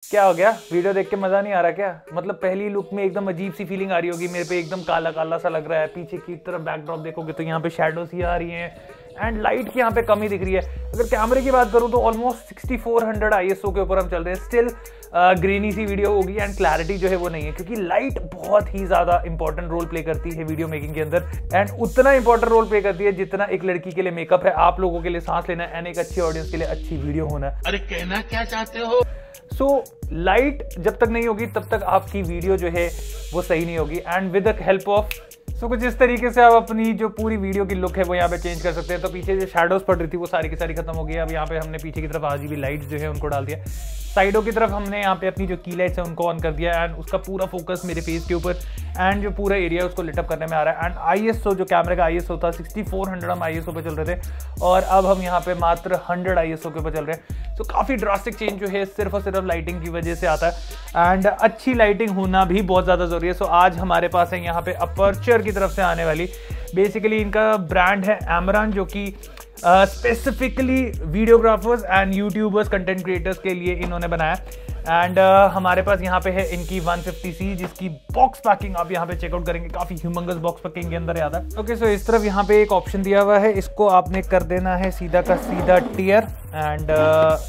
क्या हो गया? वीडियो देख के मजा नहीं आ रहा क्या? मतलब पहली लुक में एकदम अजीब सी फीलिंग आ रही होगी, मेरे पे एकदम काला काला सा लग रहा है। पीछे की तरफ बैकड्रॉप देखोगे तो यहाँ पे शैडोज ही आ रही हैं एंड लाइट की यहाँ पे कमी दिख रही है। अगर कैमरे की बात करूँ तो ऑलमोस्ट 6400 ISO के ऊपर हम चल रहे हैं। स्टिल ग्रेनी सी वीडियो होगी एंड क्लैरिटी जो है वो नहीं है, क्योंकि लाइट बहुत ही ज्यादा इंपॉर्टेंट रोल प्ले करती है वीडियो मेकिंग के अंदर। एंड उतना इंपॉर्टेंट रोल प्ले करती है जितना एक लड़की के लिए मेकअप है, आप लोगों के लिए सांस लेना एंड एक अच्छी ऑडियंस के लिए अच्छी वीडियो होना। अरे कहना क्या चाहते हो? सो लाइट जब तक नहीं होगी तब तक आपकी वीडियो जो है वो सही नहीं होगी। And with the help of कुछ इस तरीके से आप अपनी जो पूरी वीडियो की लुक है वो यहाँ पे चेंज कर सकते हैं। तो पीछे जो शैडोज पड़ रही थी वो सारी की सारी खत्म हो गई। अब यहाँ पे हमने पीछे की तरफ RGB लाइट्स जो है उनको डाल दिया। साइडों की तरफ हमने यहाँ पे अपनी जो की लाइट्स है उनको ऑन कर दिया एंड उसका पूरा फोकस मेरे फेस के ऊपर एंड जो पूरा एरिया उसको लिटअप करने में आ रहा है। एंड ISO जो कैमरे का ISO था 6400 हम ISO पे चल रहे थे और अब हम यहाँ पे मात्र 100 ISO के ऊपर चल रहे हैं। तो काफ़ी ड्रास्टिक चेंज जो है सिर्फ और सिर्फ लाइटिंग की वजह से आता है एंड अच्छी लाइटिंग होना भी बहुत ज़्यादा ज़रूरी है। सो आज हमारे पास है यहाँ पे अपर्चर की तरफ से आने वाली, बेसिकली इनका ब्रांड है एमरन, जो कि specifically videographers and YouTubers content creators के लिए इन्होंने बनाया। एंड हमारे पास यहाँ पे है इनकी 150C जिसकी बॉक्स पैकिंग आप यहाँ पे चेकआउट करेंगे, काफी ह्यूमंगस बॉक्स पैकिंग के अंदर आता है। ओके, सो इस तरफ यहाँ पे एक ऑप्शन दिया हुआ है, इसको आपने कर देना है सीधा का सीधा टियर एंड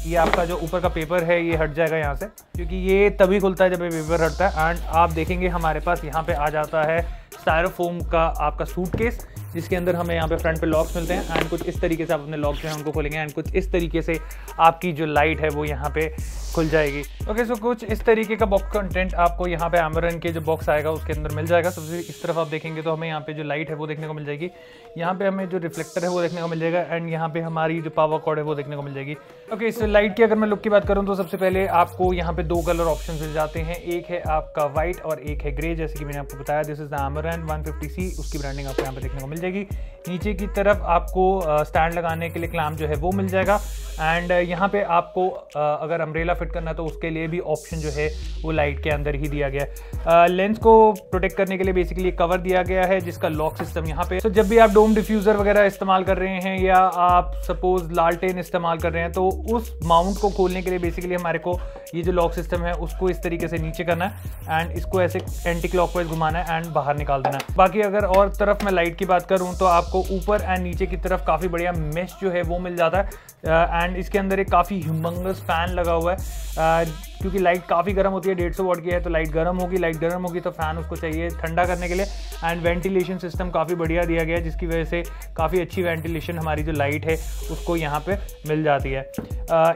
ये आपका जो ऊपर का पेपर है ये हट जाएगा यहाँ से, क्योंकि ये तभी खुलता है जब ये पेपर हटता है। एंड आप देखेंगे हमारे पास यहाँ पे आ जाता है स्टायरोफोम का आपका सूटकेस, जिसके अंदर हमें यहाँ पे फ्रंट पे लॉक्स मिलते हैं एंड कुछ इस तरीके से आप अपने लॉक जो है उनको खोलेंगे एंड कुछ इस तरीके से आपकी जो लाइट है वो यहाँ पे खुल जाएगी। ओके, सो कुछ इस तरीके का बॉक्स कंटेंट आपको यहाँ पे एमरन के जो बॉक्स आएगा उसके अंदर मिल जाएगा। सबसे इस तरफ आप देखेंगे तो हमें यहाँ पे जो लाइट है वो देखने को मिल जाएगी, यहाँ पे हमें जो रिफ्लेक्टर है वो देखने को मिल जाएगा एंड यहाँ पे हमारी जो पावर कॉर्ड है वो देखने को मिल जाएगी। ओके, इस लाइट की अगर मैं लुक की बात करूँ तो सबसे पहले आपको यहाँ पे 2 कलर ऑप्शन मिल जाते हैं, एक है आपका व्हाइट और एक है ग्रे। जैसे कि मैंने आपको बताया दिस इज द एमरन 150C, उसकी ब्रांडिंग आपको यहाँ पे देखने को मिल जाएगी। नीचे की तरफ आपको स्टैंड लगाने के लिए क्लैम्प जो है वो मिल जाएगा एंड यहाँ पे आपको अगर अम्ब्रेला फिट करना है तो उसके लिए भी ऑप्शन जो है वो लाइट के अंदर ही दिया गया है। लेंस को प्रोटेक्ट करने के लिए बेसिकली कवर दिया गया है जिसका लॉक सिस्टम यहाँ पे। तो जब भी आप डोम डिफ्यूजर वगैरह इस्तेमाल कर रहे हैं या आप सपोज लालटेन इस्तेमाल कर रहे हैं तो उस माउंट को खोलने के लिए बेसिकली हमारे को ये जो लॉक सिस्टम है उसको इस तरीके से नीचे करना है एंड इसको ऐसे एंटी क्लॉकवाइज घुमाना है एंड बाहर निकाल देना है। बाकी अगर और तरफ मैं लाइट की बात करूँ तो आपको ऊपर एंड नीचे की तरफ काफ़ी बढ़िया मेश जो है वो मिल जाता है एंड इसके अंदर एक काफ़ी ह्यूमंगस फैन लगा हुआ है, क्योंकि लाइट काफ़ी गर्म होती है, 150 वाट की है तो लाइट गर्म होगी, लाइट गर्म होगी तो फैन उसको चाहिए ठंडा करने के लिए। एंड वेंटिलेशन सिस्टम काफ़ी बढ़िया दिया गया है जिसकी वजह से काफ़ी अच्छी वेंटिलेशन हमारी जो लाइट है उसको यहाँ पे मिल जाती है।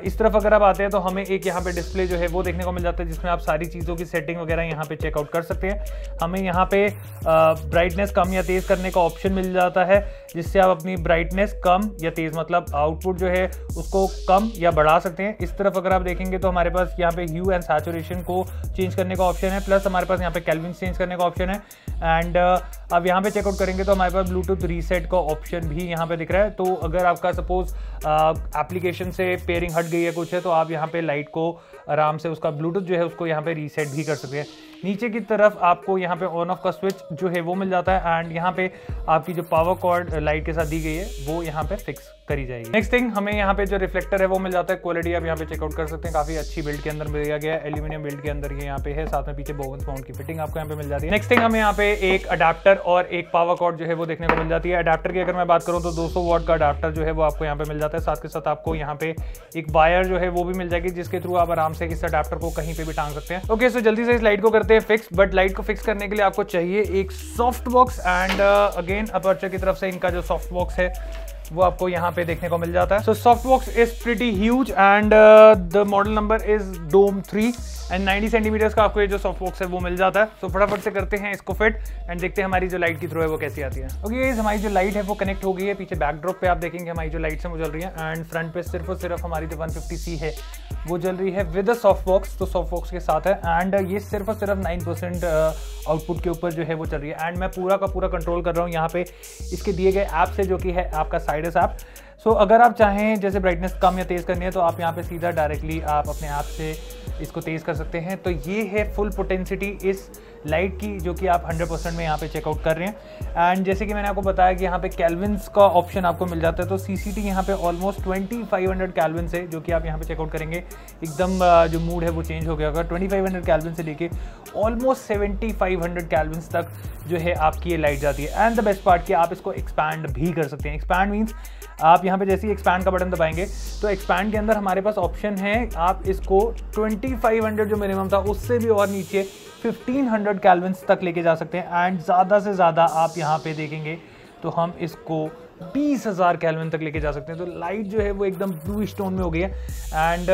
इस तरफ अगर आप आते हैं तो हमें एक यहाँ पे डिस्प्ले जो है वो देखने को मिल जाता है जिसमें आप सारी चीज़ों की सेटिंग वगैरह यहाँ पे चेकआउट कर सकते हैं। हमें यहाँ पे ब्राइटनेस कम या तेज़ करने का ऑप्शन मिल जाता है जिससे आप अपनी ब्राइटनेस कम या तेज़ मतलब आउटपुट जो है उसको कम या बढ़ा सकते हैं। इस तरफ अगर आप देखेंगे तो हमारे पास यहाँ पे ह्यू एंड सैचुरेशन को चेंज करने का ऑप्शन है, प्लस हमारे पास यहाँ पे केल्विन चेंज करने का ऑप्शन है एंड अब यहाँ पे चेकआउट करेंगे तो हमारे पास ब्लूटूथ रीसेट का ऑप्शन भी यहाँ पे दिख रहा है। तो अगर आपका सपोज एप्लीकेशन से पेयरिंग हट गई है कुछ है तो आप यहाँ पे लाइट को आराम से उसका ब्लूटूथ जो है उसको यहाँ पे रीसेट भी कर सकते हैं। नीचे की तरफ आपको यहाँ पे ऑन ऑफ का स्विच जो है वो मिल जाता है एंड यहाँ पे आपकी जो पावर कॉर्ड लाइट के साथ दी गई है वो यहाँ पे फिक्स करी जाएगी। नेक्स्ट थिंग हमें यहाँ पे जो रिफ्लेक्टर है वो मिल जाता है, क्वालिटी आप यहाँ पे चेकआउट कर सकते हैं, काफी अच्छी बिल्ड के अंदर दिया गया है, एल्यूमिनियम बिल्ड के अंदर ये यहाँ पे है, साथ में पीछे बोवन्स माउंट की फिटिंग आपको यहाँ पे मिल जाती है। नेक्स्ट थिंग हमें यहाँ पे एक अडाप्टर और एक पावर कॉर्ड जो है वो देखने को मिल जाती है। अडाप्टर की अगर मैं बात करूँ तो 200 वाट का अडाप्टर जो है वो आपको यहाँ पे मिल जाता है, साथ के साथ आपको यहाँ पे एक वायर जो है वो भी मिल जाएगी जिसके थ्रू आप आराम से इस अडाप्टर को कहीं पे भी टांग सकते हैं। ओके, सो जल्दी से इस लाइट को करते हैं फिक्स, बट लाइट को फिक्स करने के लिए आपको चाहिए एक soft box and again aperture की तरफ से इनका जो सॉफ्ट बॉक्स है वो आपको यहाँ पे देखने को मिल जाता है। So soft box is pretty huge and the model number is dome 3 and 90 centimetres का आपको ये जो सॉफ्ट बॉक्स है वो मिल जाता है। सो फटाफट से करते हैं इसको फिट एंड देखते हैं हमारी जो लाइट की थ्रो है वो कैसी आती है। ओके गाइस, हमारी जो लाइट है वो कनेक्ट हो गई है। पीछे बैकड्रॉप पे आप देखेंगे हमारी जो लाइट्स हैं वो जल रही है एंड फ्रंट पे सिर्फ और सिर्फ हमारी जो 150C है वो जल रही है विद सॉफ्ट बॉक्स, तो सॉफ्ट बॉक्स के साथ है एंड ये सिर्फ और सिर्फ 9% आउटपुट के ऊपर जो है वो चल रही है एंड मैं पूरा का पूरा कंट्रोल कर रहा हूँ यहाँ पे इसके दिए गए ऐप से जो कि है आपका साइडस ऐप। सो अगर आप चाहें जैसे ब्राइटनेस कम या तेज़ करनी है तो आप यहाँ पे सीधा डायरेक्टली आप अपने ऐप से इसको तेज़ कर सकते हैं। तो ये है फुल पोटेंसिटी इस लाइट की, जो कि आप 100% में यहाँ पे चेकआउट कर रहे हैं। एंड जैसे कि मैंने आपको बताया कि यहाँ पे केल्विन्स का ऑप्शन आपको मिल जाता है। तो CCT यहाँ पे ऑलमोस्ट 2500 केल्विन से, जो कि आप यहाँ पे चेकआउट करेंगे, एकदम जो मूड है वो चेंज हो गया होगा। 2500 केल्विन से लेके ऑलमोस्ट 7500 केल्विन तक जो है आपकी ये लाइट जाती है। एंड द बेस्ट पार्ट कि आप इसको एक्सपैंड भी कर सकते हैं। एक्सपैंड मीन्स आप यहाँ पे जैसे ही एक्सपैंड का बटन दबाएंगे तो एक्सपैंड के अंदर हमारे पास ऑप्शन है, आप इसको 2500 जो मिनिमम था उससे भी और नीचे 1500 केल्विन्स तक लेके जा सकते हैं। एंड ज़्यादा से ज़्यादा आप यहाँ पे देखेंगे तो हम इसको 20,000 केल्विन तक लेके जा सकते हैं। तो लाइट जो है वो एकदम ब्लू स्टोन में हो गई है। एंड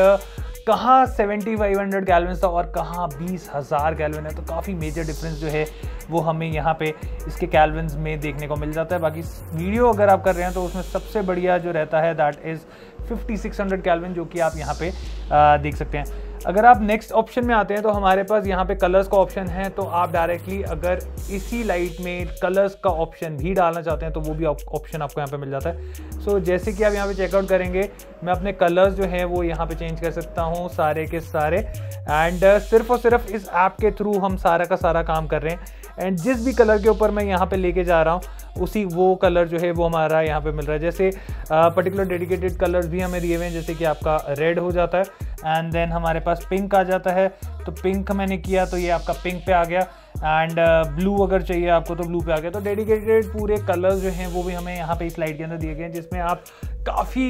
कहाँ 7500 केल्विन था और कहाँ 20,000 केल्विन है, तो काफ़ी मेजर डिफरेंस जो है वो हमें यहाँ पे इसके केल्विन्स में देखने को मिल जाता है। बाकी वीडियो अगर आप कर रहे हैं तो उसमें सबसे बढ़िया जो रहता है दैट इज़ 5600 केल्विन, जो कि आप यहाँ पे देख सकते हैं। अगर आप नेक्स्ट ऑप्शन में आते हैं तो हमारे पास यहाँ पे कलर्स का ऑप्शन है। तो आप डायरेक्टली अगर इसी लाइट में कलर्स का ऑप्शन भी डालना चाहते हैं तो वो भी ऑप्शन आपको यहाँ पे मिल जाता है। सो जैसे कि आप यहाँ पे चेकआउट करेंगे, मैं अपने कलर्स जो हैं वो यहाँ पे चेंज कर सकता हूँ सारे के सारे। एंड सिर्फ और सिर्फ इस ऐप के थ्रू हम सारा का सारा काम कर रहे हैं। एंड जिस भी कलर के ऊपर मैं यहाँ पे लेके जा रहा हूँ उसी वो कलर जो है वो हमारा यहाँ पे मिल रहा है। जैसे पर्टिकुलर डेडिकेटेड कलर्स भी हमें दिए हुए हैं, जैसे कि आपका रेड हो जाता है एंड देन हमारे पास पिंक आ जाता है। तो पिंक मैंने किया तो ये आपका पिंक पे आ गया। एंड ब्लू अगर चाहिए आपको तो ब्लू पे आ गया। तो डेडिकेटेड पूरे कलर्स जो हैं वो भी हमें यहाँ पे इस लाइट के अंदर दिए गए हैं, जिसमें आप काफ़ी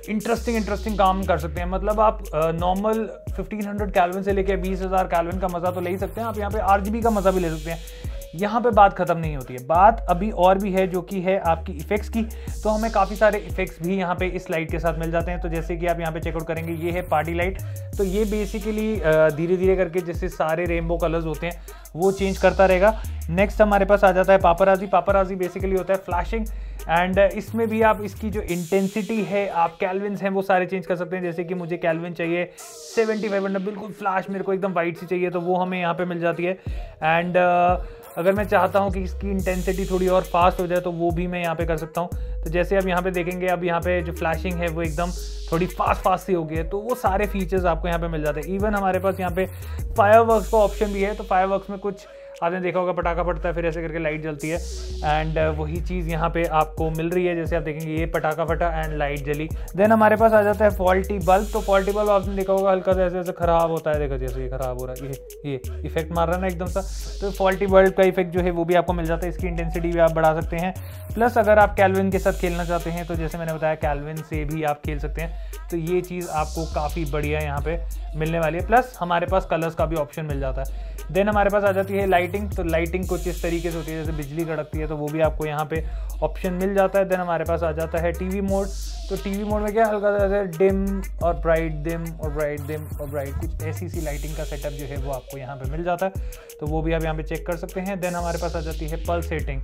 इंटरेस्टिंग काम कर सकते हैं। मतलब आप नॉर्मल 1500 केल्विन से लेके 20,000 केल्विन का मज़ा तो ले ही सकते हैं, आप यहाँ पे RGB का मज़ा भी ले सकते हैं। यहाँ पे बात खत्म नहीं होती है, बात अभी और भी है, जो कि है आपकी इफेक्ट्स की। तो हमें काफ़ी सारे इफेक्ट्स भी यहाँ पे इस लाइट के साथ मिल जाते हैं। तो जैसे कि आप यहाँ पे चेकआउट करेंगे, ये है पार्टी लाइट। तो ये बेसिकली धीरे धीरे करके जैसे सारे रेनबो कलर्स होते हैं वो चेंज करता रहेगा। नेक्स्ट हमारे पास आ जाता है पापराजी। पापराजी बेसिकली होता है फ्लैशिंग। एंड इसमें भी आप इसकी जो इंटेंसिटी है, आप केल्विन्स हैं वो सारे चेंज कर सकते हैं। जैसे कि मुझे केल्विन चाहिए 7500, बिल्कुल फ्लैश मेरे को एकदम वाइट सी चाहिए, तो वो हमें यहाँ पे मिल जाती है। एंड अगर मैं चाहता हूँ कि इसकी इंटेंसिटी थोड़ी और फास्ट हो जाए तो वो भी मैं यहाँ पे कर सकता हूँ। तो जैसे आप यहाँ पे देखेंगे, अब यहाँ पे जो फ्लैशिंग है वो एकदम थोड़ी फास्ट सी हो गई है। तो वो सारे फीचर्स आपको यहाँ पे मिल जाते हैं। इवन हमारे पास यहाँ पे फायरवर्क्स का ऑप्शन भी है। तो फायरवर्क्स में कुछ आपने देखा होगा, पटाखा फटता है फिर ऐसे करके लाइट जलती है। एंड वही चीज़ यहाँ पे आपको मिल रही है। जैसे आप देखेंगे ये पटाखा फटा एंड लाइट जली। देन हमारे पास आ जाता है फॉल्टी बल्ब। तो फॉल्टी बल्ब आपने देखा होगा हल्का सा ऐसे खराब होता है, देखो जैसे ये खराब हो रहा है, ये इफेक्ट मार रहा है ना एकदम सा। तो फॉल्टी बल्ब का इफेक्ट जो है वो भी आपको मिल जाता है। इसकी इंटेंसिटी भी आप बढ़ा सकते हैं। प्लस अगर आप केल्विन के साथ खेलना चाहते हैं तो जैसे मैंने बताया केल्विन से भी आप खेल सकते हैं। तो ये चीज़ आपको काफ़ी बढ़िया यहाँ पे मिलने वाली है। प्लस हमारे पास कलर्स का भी ऑप्शन मिल जाता है। देन हमारे पास आ जाती है लाइटिंग। तो लाइटिंग कुछ इस तरीके से होती है, जैसे बिजली कड़कती है, तो वो भी आपको यहाँ पे ऑप्शन मिल जाता है। देन हमारे पास आ जाता है टीवी मोड। तो टीवी मोड में क्या हल्का सा डिम और ब्राइट, डिम और ब्राइट, डिम और ब्राइट, कुछ ऐसी सी लाइटिंग का सेटअप जो है वो आपको यहाँ पे मिल जाता है। तो वो भी आप यहाँ पे चेक कर सकते हैं। देन हमारे पास आ जाती है पल्सेटिंग।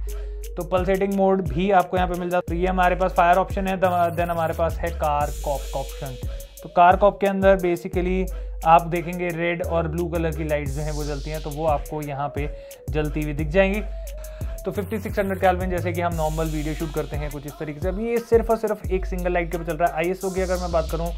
तो पल्सेटिंग मोड भी आपको यहाँ पे मिल जाता है। तो ये हमारे पास फायर ऑप्शन है। देन हमारे पास है कार कॉप का ऑप्शन। तो कार कॉप के अंदर बेसिकली आप देखेंगे रेड और ब्लू कलर की लाइट्स जो हैं वो जलती हैं, तो वो आपको यहाँ पे जलती हुई दिख जाएंगी। तो 5600 केल्विन, जैसे कि हम नॉर्मल वीडियो शूट करते हैं कुछ इस तरीके से। अभी ये सिर्फ और सिर्फ एक सिंगल लाइट के ऊपर चल रहा है। ISO की अगर मैं बात करूँ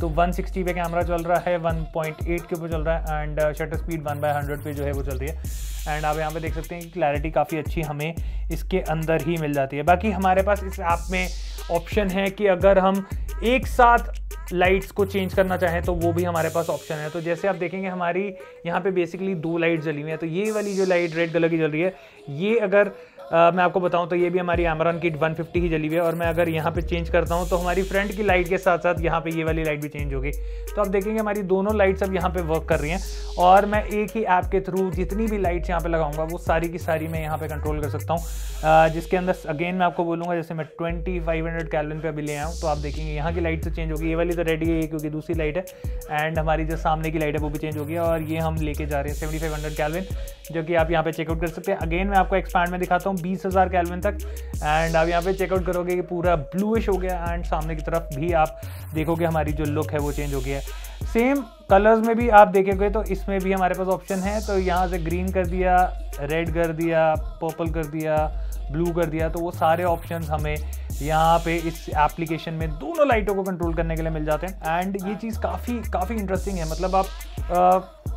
तो 160 पे कैमरा चल रहा है, 1.8 के ऊपर चल रहा है। एंड शटर स्पीड 1/100 पे जो है वो चल रही है। एंड आप यहाँ पे देख सकते हैं कि क्लैरिटी काफ़ी अच्छी हमें इसके अंदर ही मिल जाती है। बाकी हमारे पास इस ऐप में ऑप्शन है कि अगर हम एक साथ लाइट्स को चेंज करना चाहें तो वो भी हमारे पास ऑप्शन है। तो जैसे आप देखेंगे हमारी यहाँ पे बेसिकली 2 लाइट जली हुई हैं। तो ये वाली जो लाइट रेड कलर की जल रही है, ये अगर मैं आपको बताऊं तो ये भी हमारी Amaron की 150 ही जली हुई है। और मैं अगर यहाँ पे चेंज करता हूँ तो हमारी फ्रंट की लाइट के साथ साथ यहाँ पे ये वाली लाइट भी चेंज होगी। तो आप देखेंगे हमारी दोनों लाइट्स अब यहाँ पे वर्क कर रही हैं। और मैं एक ही ऐप के थ्रू जितनी भी लाइट्स यहाँ पे लगाऊंगा वो सारी की सारी मैं यहाँ पे कंट्रोल कर सकता हूँ। जिसके अंदर अगेन मैं आपको बोलूँगा, जैसे मैं 2500 केल्विन पे अभी ले आऊँ तो आप देखेंगे यहाँ की लाइट तो चेंज होगी। ये वाली तो रेड है क्योंकि दूसरी लाइट है। एंड हमारी जो सामने की लाइट है वो भी चेंज होगी। और ये हम लेके जा रहे हैं 7500 केल्विन, जो कि आप यहाँ पे चेकआउट कर सकते हैं। अगेन मैं आपको एक्सपैंड में दिखाता हूँ 20,000 केल्विन तक। एंड आप यहाँ पे चेकआउट करोगे कि पूरा ब्लूइश हो गया। एंड सामने की तरफ भी आप देखोगे हमारी जो लुक है वो चेंज हो गया है। सेम कलर्स में भी आप देखेंगे तो इसमें भी हमारे पास ऑप्शन है। तो यहाँ से ग्रीन कर दिया, रेड कर दिया, पर्पल कर दिया, ब्लू कर दिया, तो वो सारे ऑप्शंस हमें यहाँ पे इस एप्लीकेशन में दोनों लाइटों को कंट्रोल करने के लिए मिल जाते हैं। एंड ये चीज़ काफ़ी इंटरेस्टिंग है, मतलब आप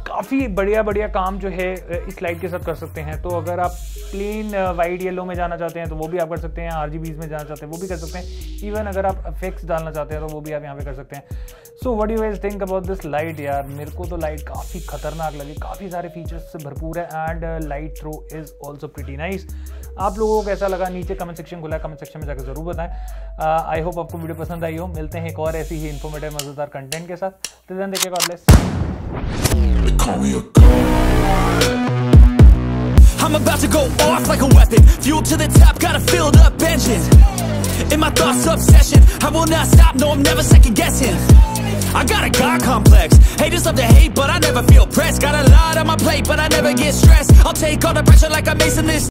काफ़ी बढ़िया काम जो है इस लाइट के साथ कर सकते हैं। तो अगर आप प्लेन वाइट येलो में जाना चाहते हैं तो वो भी आप कर सकते हैं, RGBs में जाना चाहते हैं वो भी कर सकते हैं, इवन अगर आप इफेक्ट्स डालना चाहते हैं तो वो भी आप यहाँ पे कर सकते हैं। So what do you guys think about this light यार? मेरे को तो लाइट काफ़ी खतरनाक लगी, काफ़ी सारे फीचर्स से भरपूर है and light throw is also pretty nice. आप लोगों को कैसा लगा नीचे कमेंट सेक्शन खुला है, कमेंट सेक्शन में जाकर जरूर बताएं। आई होप आपको वीडियो पसंद आई हो। मिलते हैं एक और ऐसी ही इन्फॉर्मेटिव मजेदार कंटेंट के साथ। तो देन देखिए, God bless. I'm about to go off like a weapon, fuel to the top, got a filled up engine. In my thoughts, obsession, I will not stop, no I'm never second guessing. I got a God complex, haters love to hate but I never feel pressed. Got a lot on my plate but I never get stressed. I'll take all the pressure like I'm acing this.